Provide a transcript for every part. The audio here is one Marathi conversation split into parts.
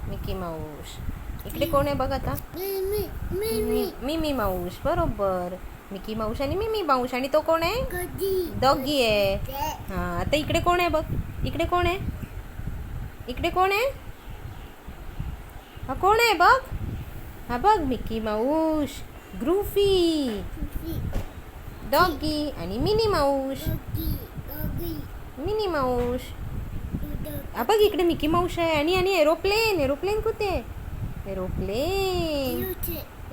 Mickey Mouse. इकडे कोण आहे बघ आता. मिमी माऊस. बरोबर. मिकी माऊस आणि मिमी माऊस. आणि तो कोण आहे. डॉगी आहे. हा आता इकडे कोण आहे बघ. इकडे कोण आहे. इकडे कोण आहे. हा कोण आहे बघ. हा बघ मिकी माऊस. ग्रुफी. डॉगी आणि मिनी माऊस. Mini Mouse. हा बघ इकडे मिकी माऊस आहे. आणि एरोप्लेन. एरोप्लेन कुठे. एरोप्लेन.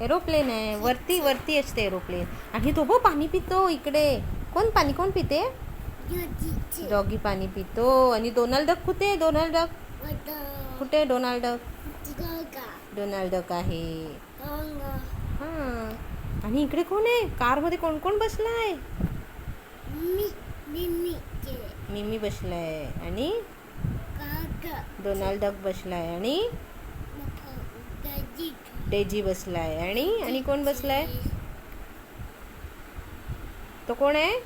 एरोप्लेन आहे. वरती वरती असते एरोप्लेन. आणि तो बघ पाणी पितो इकडे. कोण पिते. डॉगी पाणी पितो. आणि डोनाल्ड डक कुठे. डोनाल्ड डक कुठे. Donald duck. डोनाल्ड डक आहे. हा आणि इकडे कोण आहे. कार मध्ये कोण कोण बसलाय. मिमी बसलाय. आणि डोनाल्ड डक बसलाय. आणि डेजी बसलाय. आणि कोण बसलाय. तो कोण आहे.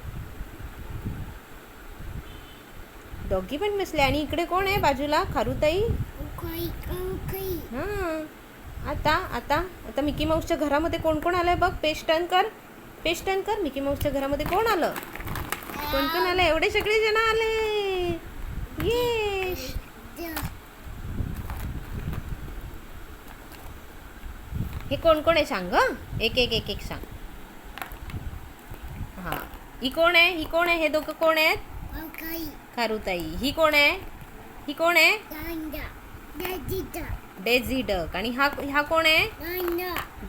डॉगी पण बसले. आणि इकडे कोण आहे बाजूला. खारुताई. हा आता आता आता मिकी माऊसच्या घरामध्ये कोण कोण आलंय बघ. पेज टर्न कर. पेज टर्न कर. मिकी माऊसच्या घरामध्ये कोण आलं. कोण कोण आलं. एवढे सगळे जण आले. येस. हे कोण कोण आहे सांग. एक एक एक एक सांग. हा ही कोण आहे. ही कोण आहे. हे दोघं कोण आहेत. खारुताई. ही कोण आहे. ही कोण आहे. Daisy duck. आणि हा कोण आहे.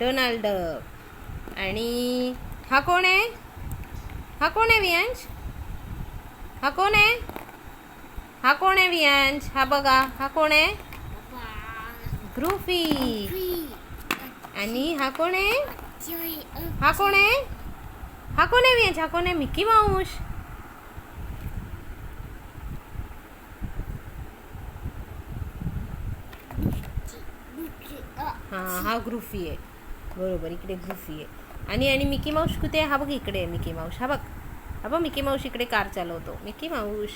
Donald duck. आणि हा कोण आहे. हा कोण आहे वियांश. हा कोण आहे. हा कोण आहे वियांश. हा बघा हा कोण आहे. ग्रुफी. आणि हा कोण आहे. हा कोण आहे. हा कोण आहे वियांश. हा कोण आहे. Mickey Mouse. हा ग्रुफी आहे. बरोबर इकडे ग्रुफी आहे. आणि मिकी माऊस कुठे आहे. हा बघ इकडे आहे मिकी माऊस. हा बघ मिकी माऊस इकडे कार चालवतो. Mickey Mouse.